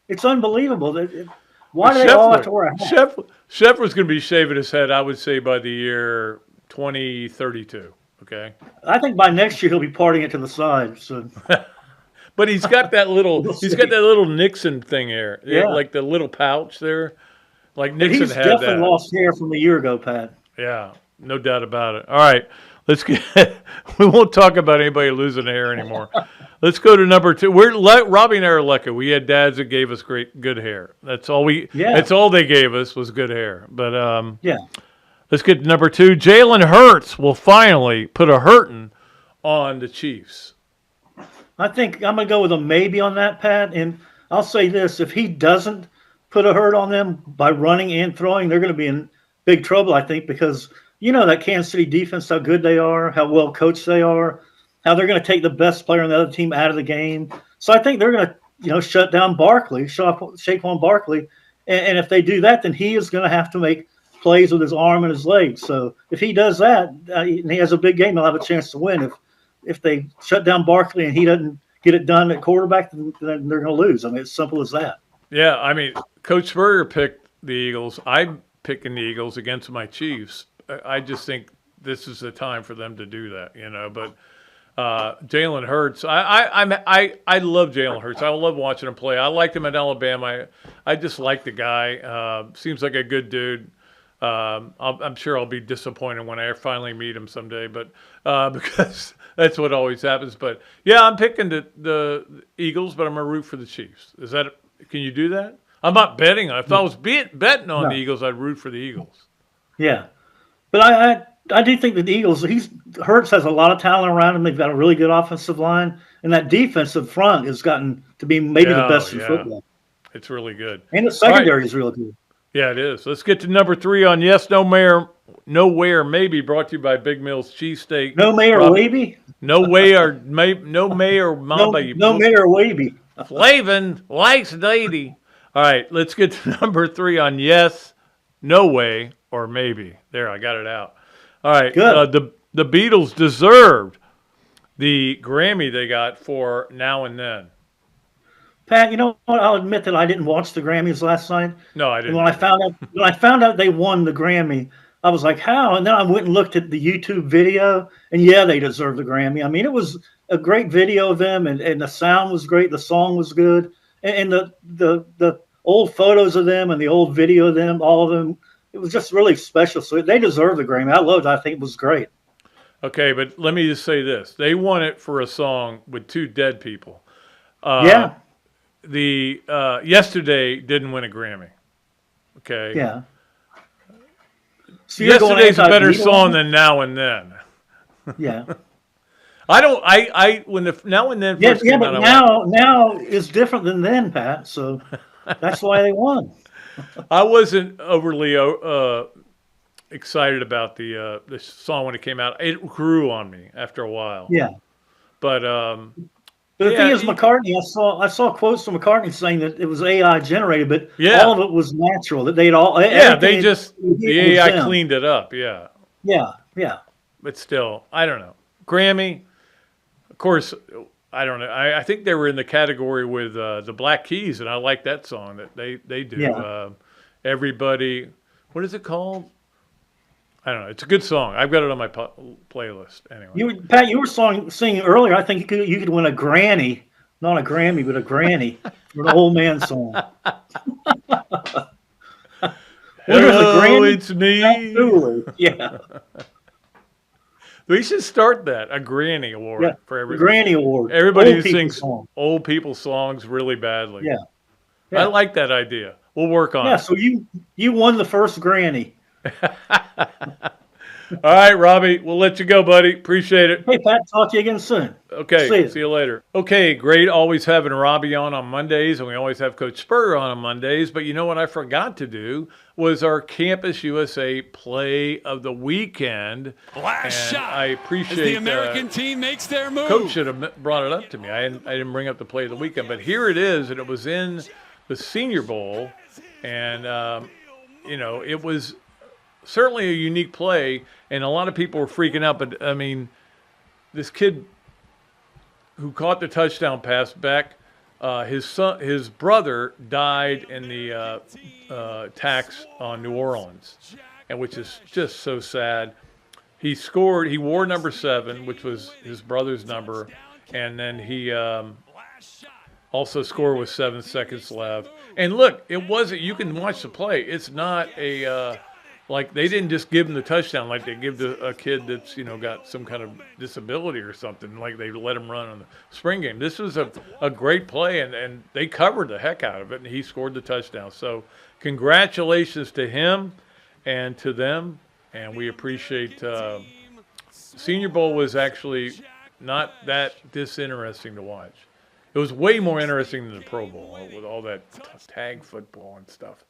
it's unbelievable. Why do they all have to wear a hat? Scheffler's going to be shaving his head, I would say, by the year 2032. Okay. I think by next year he'll be parting it to the side. So. But he's got that little got that little Nixon thing there, like the little pouch there, like Nixon had that. He's definitely lost hair from a year ago, Pat. Yeah. No doubt about it. All right, let's get. We won't talk about anybody losing hair anymore. Let's go to number 2. Robbie and I are lucky. We had dads that gave us good hair. That's all That's all they gave us was good hair. But let's get to number 2. Jalen Hurts will finally put a hurting on the Chiefs. I think I'm going to go with a maybe on that, Pat. And I'll say this: if he doesn't put a hurt on them by running and throwing, they're going to be in big trouble. I think because. You know that Kansas City defense, how good they are, how well coached they are, how they're going to take the best player on the other team out of the game. So I think they're going to, shut down Saquon Barkley. And if they do that, then he is going to have to make plays with his arm and his legs. So if he does that, and he has a big game, he'll have a chance to win. If they shut down Barkley and he doesn't get it done at quarterback, then they're going to lose. I mean, it's simple as that. Yeah, I mean, Coach Spurrier picked the Eagles. I'm picking the Eagles against my Chiefs. I just think this is the time for them to do that, But Jalen Hurts, I love Jalen Hurts. I love watching him play. I liked him at Alabama. I just like the guy. Seems like a good dude. I'm sure I'll be disappointed when I finally meet him someday, but because that's what always happens. But yeah, I'm picking the Eagles, but I'm gonna root for the Chiefs. Can you do that? I'm not betting. If I was betting on the Eagles, I'd root for the Eagles. Yeah. But I do think that the Eagles, Hurts has a lot of talent around him. They've got a really good offensive line, and that defensive front has gotten to be maybe the best in football. It's really good. And the secondary is really good. Yeah, it is. Let's get to number 3 on Yes, Nowhere, Maybe, brought to you by Big Mill's Cheesesteak. No Mayor Wavy? No Mayor Mamba. No Mayor Wavy. Flavin likes Lady. All right, let's get to number 3 on Yes, No Way, or Maybe. There, I got it out. All right. Good. The Beatles deserved the Grammy they got for Now and Then. Pat, you know what? I'll admit that I didn't watch the Grammys last night. No, I didn't. And when I found out they won the Grammy, I was like, how? And then I went and looked at the YouTube video, and they deserve the Grammy. I mean, it was a great video of them, and the sound was great. The song was good. And the old photos of them and the old video of them, all of them, it was just really special. So they deserve the Grammy. I loved it. I think it was great. Okay, but let me just say this. They won it for a song with 2 dead people. The Yesterday didn't win a Grammy. Okay? Yeah. So Yesterday's a better song than Now and Then. Yeah. When the Now and Then first came but out, now is different than then, Pat. So that's why they won. I wasn't overly excited about the song when it came out. It grew on me after a while. Yeah. But But the thing Yeah, is, McCartney, I saw quotes from McCartney saying that it was AI generated, but Yeah. all of it was natural. That they'd all Yeah, they everything just, it the was AI them. cleaned it up, yeah. Yeah, yeah. But still, I don't know. Grammy, of course, I don't know. I think they were in the category with the Black Keys, and I like that song that they do. Yeah. Everybody, what is it called? I don't know. It's a good song. I've got it on my playlist anyway. Pat, you were singing earlier. I think you could win a Granny, not a Grammy, but a Granny for an old man song. Hello, it's me. Dooley. Yeah, We should start that, a Granny Award yeah. for The everybody. Granny Award. Everybody Old who people sings song. old people songs really badly. Yeah. I Yeah. like that idea. We'll work on Yeah, it. so you won the first Granny. All right, Robbie, we'll let you go, buddy. Appreciate it. Hey, Pat, talk to you again soon. Okay, See see ya. you later. Okay, great. Always having Robbie on Mondays, and we always have Coach Spurrier on Mondays. But you know what I forgot to do was our Campus USA Play of the Weekend. Last And shot. I As appreciate the American team makes their move. Coach should have brought it up to me. I didn't bring up the Play of the Weekend, but here it is, and it was in the Senior Bowl, and it was certainly a unique play, and a lot of people were freaking out. But I mean, this kid who caught the touchdown pass back, his brother died in the attacks on New Orleans, and which is just so sad. He scored. He wore number 7, which was his brother's number, and then he also scored with 7 seconds left. And look, it wasn't. You can watch the play. It's not a like they didn't just give him the touchdown like they give a kid that's got some kind of disability or something. Like they let him run on the spring game. This was a great play, and they covered the heck out of it, and he scored the touchdown. So congratulations to him and to them, and we appreciate. Senior Bowl was actually not that disinteresting to watch. It was way more interesting than the Pro Bowl with all that tag football and stuff.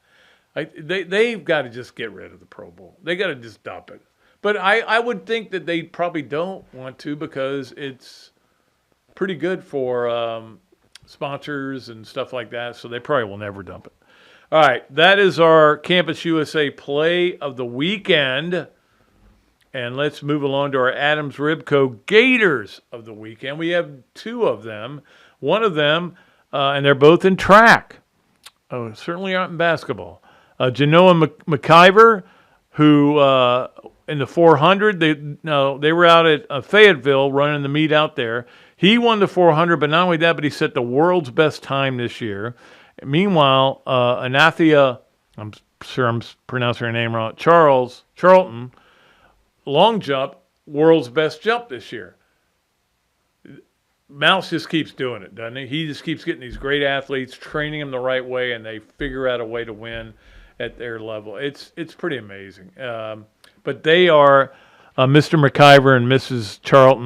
They've got to just get rid of the Pro Bowl. They got to just dump it. But I would think that they probably don't want to because it's pretty good for sponsors and stuff like that. So they probably will never dump it. All right, that is our Campus USA Play of the Weekend. And let's move along to our Adams Ribco Gators of the Weekend. We have 2 of them. One of them, and they're both in track. Oh, certainly aren't in basketball. Genoa McIver, who in the 400, they were out at Fayetteville running the meet out there. He won the 400, but not only that, but he set the world's best time this year. Meanwhile, Anathia, I'm sure I'm pronouncing her name wrong, Charlton, long jump, world's best jump this year. Mouse just keeps doing it, doesn't he? He just keeps getting these great athletes, training them the right way, and they figure out a way to win at their level. It's pretty amazing. But they are Mr. McIver and Mrs. Charlton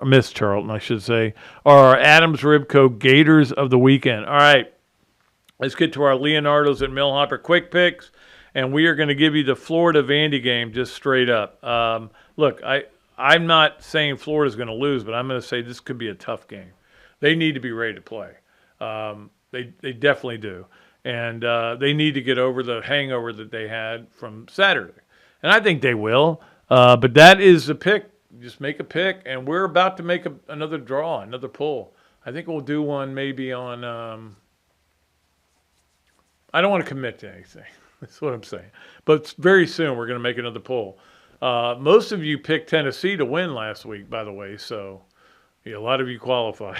Miss Charlton, I should say, are our Adams Ribco Gators of the Weekend. All right, let's get to our Leonardo's and Millhopper quick picks, and we are going to give you the Florida Vandy game just straight up. Look, I'm not saying Florida's going to lose, but I'm going to say this could be a tough game. They need to be ready to play. They definitely do. And they need to get over the hangover that they had from Saturday. And I think they will. But that is the pick. Just make a pick. And we're about to make another draw, another pull. I think we'll do one maybe on I don't want to commit to anything. That's what I'm saying. But very soon we're going to make another pull. Most of you picked Tennessee to win last week, by the way, so a lot of you qualify.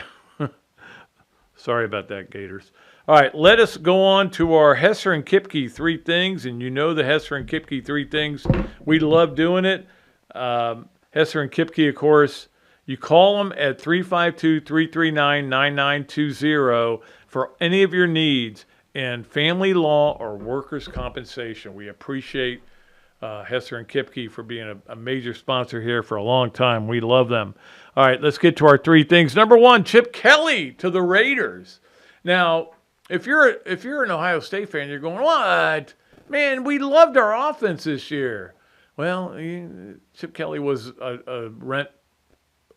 Sorry about that, Gators. All right, let us go on to our Hesser and Kipke 3 things, and you know the Hesser and Kipke 3 things. We love doing it. Hesser and Kipke, of course, you call them at 352-339-9920 for any of your needs in family law or workers' compensation. We appreciate Hesser and Kipke for being a major sponsor here for a long time. We love them. All right, let's get to our 3 things. Number 1, Chip Kelly to the Raiders. Now, if you're an Ohio State fan, you're going, what? Man, we loved our offense this year. Well, Chip Kelly was a rent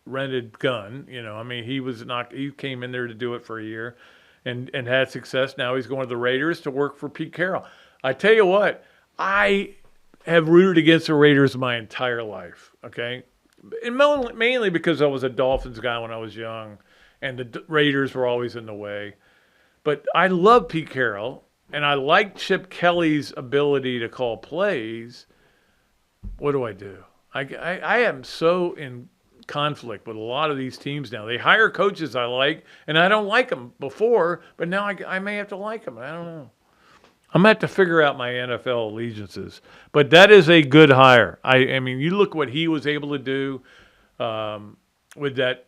rented gun. He came in there to do it for a year and had success. Now he's going to the Raiders to work for Pete Carroll. I tell you what, I have rooted against the Raiders my entire life, okay? And mainly because I was a Dolphins guy when I was young, and the Raiders were always in the way. But I love Pete Carroll, and I like Chip Kelly's ability to call plays. What do I do? I am so in conflict with a lot of these teams now. They hire coaches I like, and I don't like them before, but now I may have to like them. I don't know. I'm going to have to figure out my NFL allegiances. But that is a good hire. I mean, you look what he was able to do with that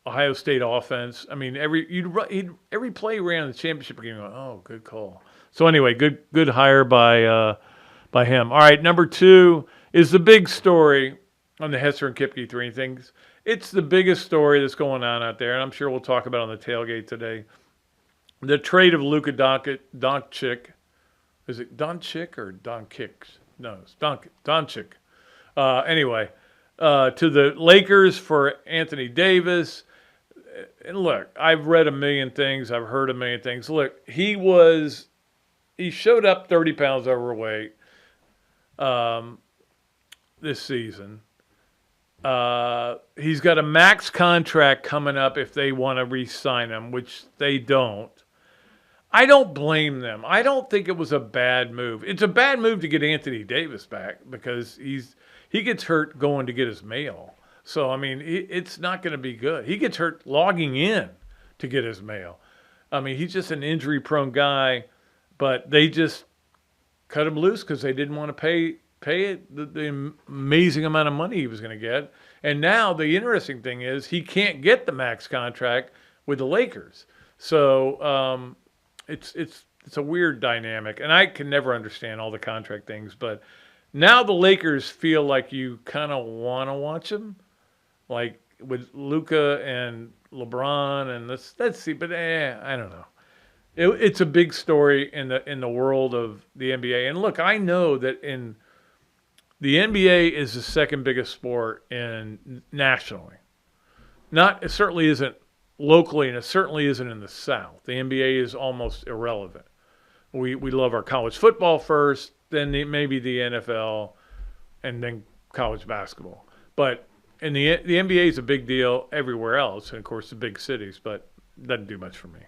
Ohio State offense. I mean, every play he ran in the championship game, oh, good call. So anyway, good hire by him. All right, number 2 is the big story on the Hesser and Kipke 3 things. It's the biggest story that's going on out there, and I'm sure we'll talk about it on the tailgate today. The trade of Luka Doncic. Is it Doncic or Doncic? No, it's Doncic. Anyway, to the Lakers for Anthony Davis. And look, I've read a million things. I've heard a million things. Look, he showed up 30 pounds overweight this season. He's got a max contract coming up if they want to re-sign him, which they don't. I don't blame them. I don't think it was a bad move. It's a bad move to get Anthony Davis back because he gets hurt going to get his mail. So, I mean, it's not going to be good. He gets hurt logging in to get his mail. I mean, he's just an injury-prone guy, but they just cut him loose because they didn't want to pay the amazing amount of money he was going to get. And now the interesting thing is he can't get the max contract with the Lakers. So it's a weird dynamic, and I can never understand all the contract things. But now the Lakers feel like you kind of want to watch them, like with Luka and LeBron, and let's see. But I don't know. It's a big story in the world of the NBA. And look, I know that the NBA is the second biggest sport nationally. It certainly isn't locally, and it certainly isn't in the South. The NBA is almost irrelevant. We love our college football first, then maybe the NFL, and then college basketball. But the NBA is a big deal everywhere else, and of course the big cities, but it doesn't do much for me.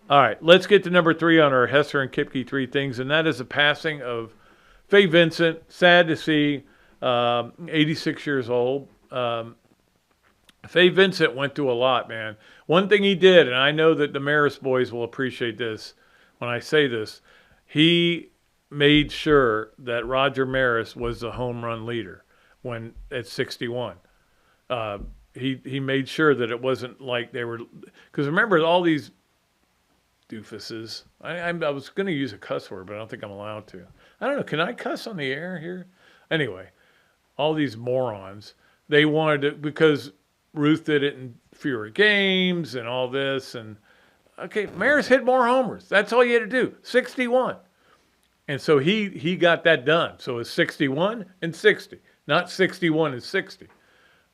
All right, let's get to number 3 on our Hesser and Kipke 3 things, and that is the passing of Faye Vincent. Sad to see, 86 years old. Faye Vincent went through a lot, man. One thing he did, and I know that the Maris boys will appreciate this when I say this, he made sure that Roger Maris was the home run leader at 61. He made sure that it wasn't like they were, because remember all these doofuses. I was going to use a cuss word, but I don't think I'm allowed to. I don't know. Can I cuss on the air here? Anyway, all these morons, they wanted to, because Ruth did it in fewer games and all this. And, okay, Maris hit more homers. That's all you had to do, 61. And so he got that done. So it's 61 and 60, not 61 and 60,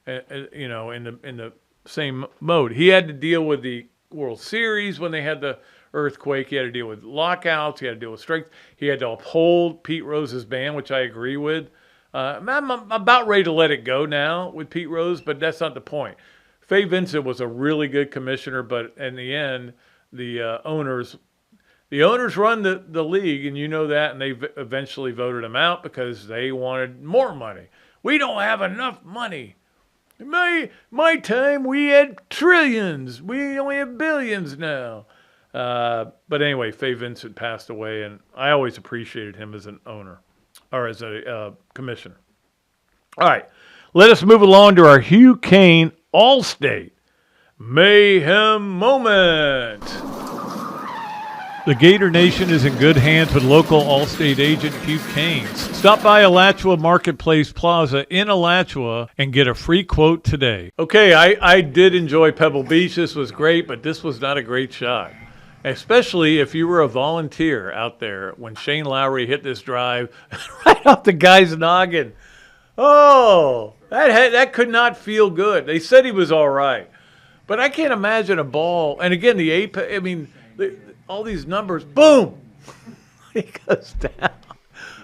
in the same mode. He had to deal with the World Series when they had the earthquake. He had to deal with lockouts. He had to deal with strength. He had to uphold Pete Rose's ban, which I agree with. I'm about ready to let it go now with Pete Rose, but that's not the point. Faye Vincent was a really good commissioner, but in the end, the owners run the league, and you know that, and they eventually voted him out because they wanted more money. We don't have enough money. In my time, we had trillions. We only have billions now. But anyway, Faye Vincent passed away, and I always appreciated him as an owner, or as a commissioner. All right, let us move along to our Hugh Cain Allstate Mayhem moment. The Gator Nation is in good hands with local Allstate agent Hugh Cain. Stop by Alachua Marketplace Plaza in Alachua and get a free quote today. Okay, I did enjoy Pebble Beach. This was great, but this was not a great shot. Especially if you were a volunteer out there when Shane Lowry hit this drive right off the guy's noggin. Oh, That could not feel good. They said he was all right. But I can't imagine a ball. And again, all these numbers, boom, he goes down.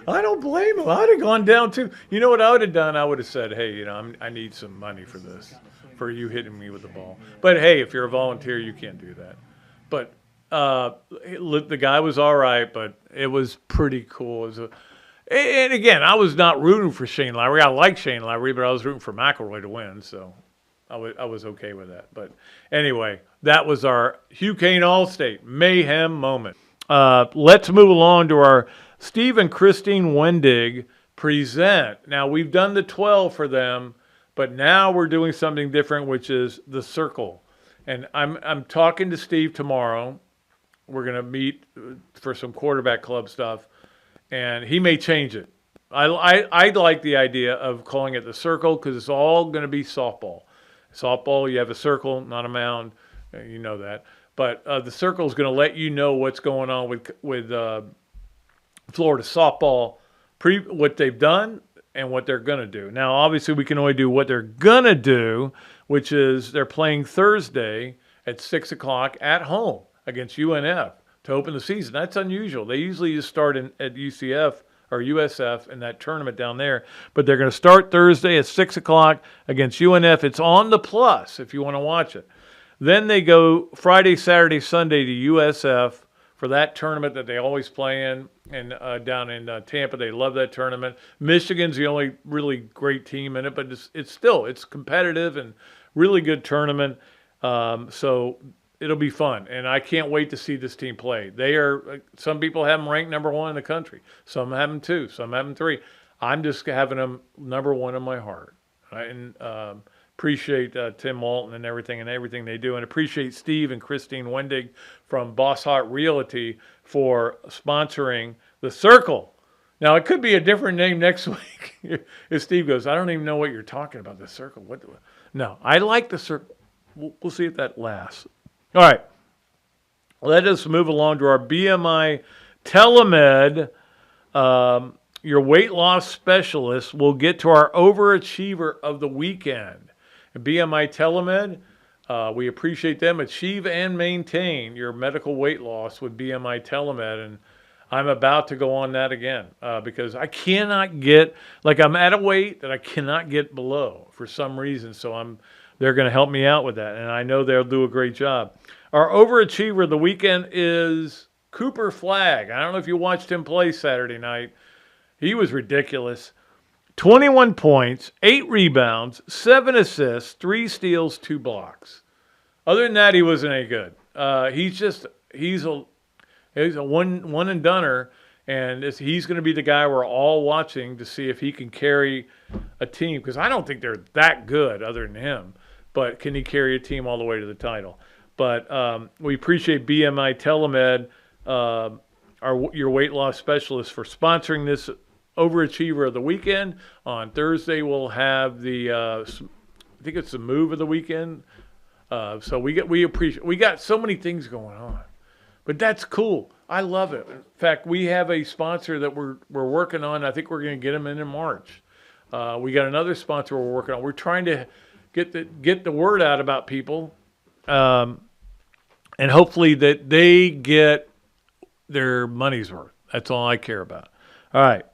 I don't blame him. I'd have gone down too. You know what I would have done? I would have said, hey, I need some money for this, for you hitting me with the ball. But hey, if you're a volunteer, you can't do that. But the guy was all right, but it was pretty cool. And again, I was not rooting for Shane Lowry. I like Shane Lowry, but I was rooting for McElroy to win, so I was okay with that. But anyway, that was our Hugh Cain Allstate Mayhem moment. Let's move along to our Steve and Christine Wendig present. Now, we've done the 12 for them, but now we're doing something different, which is the circle. And I'm talking to Steve tomorrow. We're going to meet for some quarterback club stuff, and he may change it. I like the idea of calling it the circle because it's all going to be softball. Softball, you have a circle, not a mound. You know that. But the circle is going to let you know what's going on with Florida softball, what they've done and what they're going to do. Now, obviously, we can only do what they're going to do, which is they're playing Thursday at 6 o'clock at home against UNF to open the season. That's unusual. They usually just start at UCF or USF in that tournament down there. But they're going to start Thursday at 6 o'clock against UNF. It's on the Plus if you want to watch it. Then they go Friday, Saturday, Sunday to USF for that tournament that they always play in, and down in Tampa. They love that tournament. Michigan's the only really great team in it, but it's competitive and really good tournament. So it'll be fun, and I can't wait to see this team play. They are, some people have them ranked number 1 in the country. Some have them 2, some have them 3. I'm just having them number 1 in my heart. And appreciate Tim Walton and everything they do, and appreciate Steve and Christine Wendig from Boss Hot Realty for sponsoring the Circle. Now, it could be a different name next week. If Steve goes, I don't even know what you're talking about, the Circle. No, I like the Circle. We'll see if that lasts. All right. Let us move along to our BMI TeleMed. Your weight loss specialist. We'll get to our Overachiever of the weekend. BMI TeleMed, we appreciate them. Achieve and maintain your medical weight loss with BMI TeleMed. And I'm about to go on that again because I cannot get, I'm at a weight that I cannot get below for some reason. So they're going to help me out with that. And I know they'll do a great job. Our Overachiever of the weekend is Cooper Flagg. I don't know if you watched him play Saturday night. He was ridiculous. 21 points, 8 rebounds, 7 assists, 3 steals, 2 blocks. Other than that, he wasn't any good. He's a one and doneer, and he's going to be the guy we're all watching to see if he can carry a team. Because I don't think they're that good other than him. But can he carry a team all the way to the title? But we appreciate BMI TeleMed, your weight loss specialist, for sponsoring this Overachiever of the weekend. On Thursday, we'll have I think it's the move of the weekend. So we got so many things going on, but that's cool. I love it. In fact, we have a sponsor that we're working on. I think we're going to get them in March. We got another sponsor we're working on. We're trying to get the word out about people, and hopefully that they get their money's worth. That's all I care about. All right.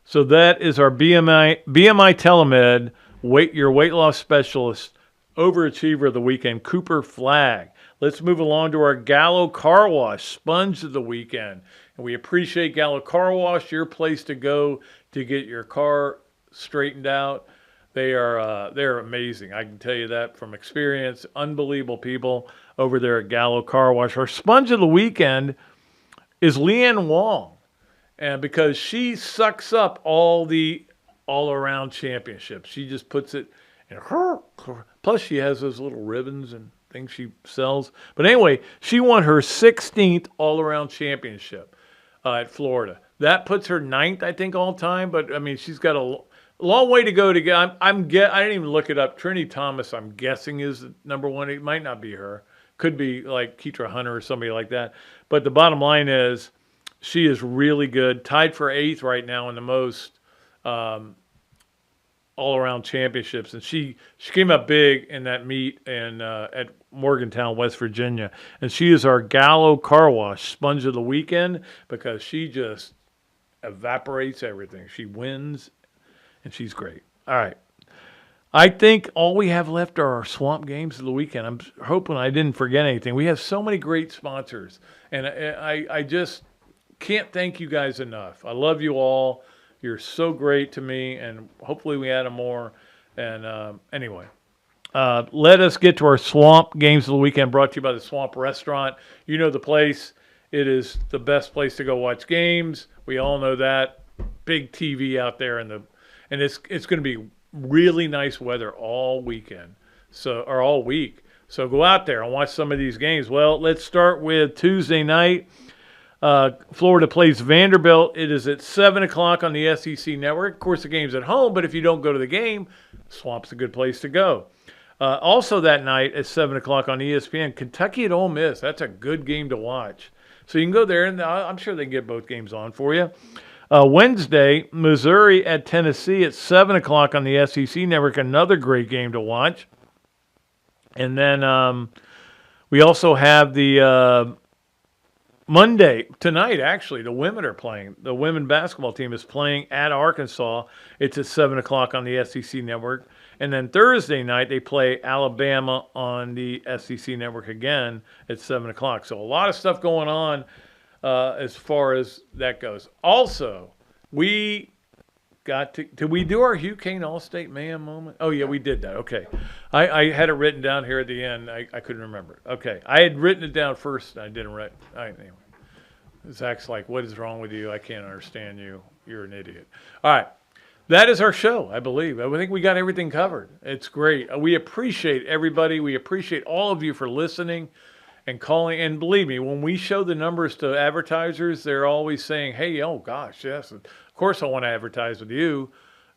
So that is our BMI TeleMed, your weight loss specialist, Overachiever of the weekend, Cooper Flagg. Let's move along to our Gallo Car Wash, Sponge of the weekend. And we appreciate Gallo Car Wash, your place to go to get your car straightened out. They're amazing. I can tell you that from experience. Unbelievable people over there at Gallo Car Wash. Our Sponge of the weekend is Leanne Wong. And because she sucks up all the all-around championships. She just puts it in her. Plus, she has those little ribbons and things she sells. But anyway, she won her 16th all-around championship at Florida. That puts her 9th, I think, all time. But, I mean, she's got a long way to go to get. I didn't even look it up. Trinity Thomas, I'm guessing, is number 1. It might not be her. Could be like Keitra Hunter or somebody like that. But the bottom line is, she is really good. Tied for 8th right now in the most all-around championships, and she came up big in that meet at Morgantown, West Virginia, and she is our Gallo Car Wash Sponge of the Weekend because she just evaporates everything. She wins, and she's great. All right. I think all we have left are our swamp games of the weekend. I'm hoping I didn't forget anything. We have so many great sponsors, and I just can't thank you guys enough. I love you all. You're so great to me, and hopefully we add them more. And anyway, let us get to our swamp games of the weekend brought to you by the Swamp Restaurant. You know the place. It is the best place to go watch games. We all know that. Big TV out there, and it's going to be really nice weather all weekend, or all week. So go out there and watch some of these games. Well, let's start with Tuesday night. Florida plays Vanderbilt. It is at 7 o'clock on the SEC Network. Of course, the game's at home, but if you don't go to the game, Swamp's a good place to go. Also that night at 7 o'clock on ESPN, Kentucky at Ole Miss. That's a good game to watch. So you can go there, and I'm sure they can get both games on for you. Wednesday, Missouri at Tennessee at 7 o'clock on the SEC Network. Another great game to watch. And then we also have the Monday, tonight actually, the women are playing. The women basketball team is playing at Arkansas. It's at 7 o'clock on the SEC Network. And then Thursday night, they play Alabama on the SEC Network again at 7 o'clock. So a lot of stuff going on as far as that goes. Also, we got to – did we do our Hugh, Cain, Allstate Mayhem moment? Oh, yeah, we did that. Okay. I had it written down here at the end. I couldn't remember. Okay. I had written it down first. I didn't write – anyway. Zach's like, what is wrong with you? I can't understand you. You're an idiot. All right. That is our show, I believe. I think we got everything covered. It's great. We appreciate everybody. We appreciate all of you for listening and calling. And believe me, when we show the numbers to advertisers, they're always saying, hey, oh, gosh, yes, of course I want to advertise with you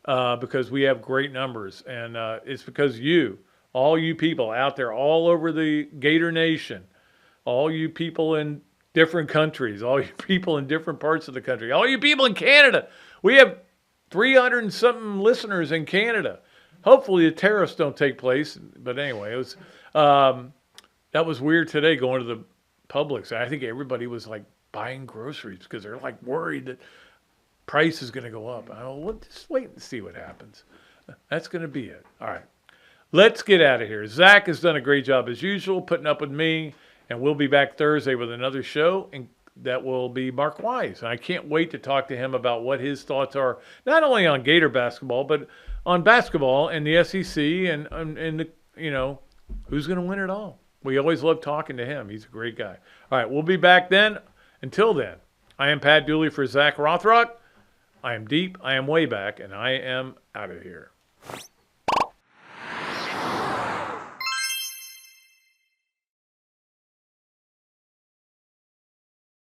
because we have great numbers. And it's because you, all you people out there all over the Gator Nation, all you people in different countries, all you people in different parts of the country, all you people in Canada, we have 300 and something listeners in Canada. Hopefully the tariffs don't take place. But anyway, it was that was weird today going to the Publix. I think everybody was like buying groceries because they're like worried that price is going to go up. Well, just wait and see what happens. That's going to be it. All right. Let's get out of here. Zach has done a great job as usual putting up with me, and we'll be back Thursday with another show. And that will be Mark Wise. And I can't wait to talk to him about what his thoughts are, not only on Gator basketball, but on basketball and the SEC and the, who's going to win it all. We always love talking to him. He's a great guy. All right, we'll be back then. Until then, I am Pat Dooley for Zach Rothrock. I am deep, I am way back, and I am out of here.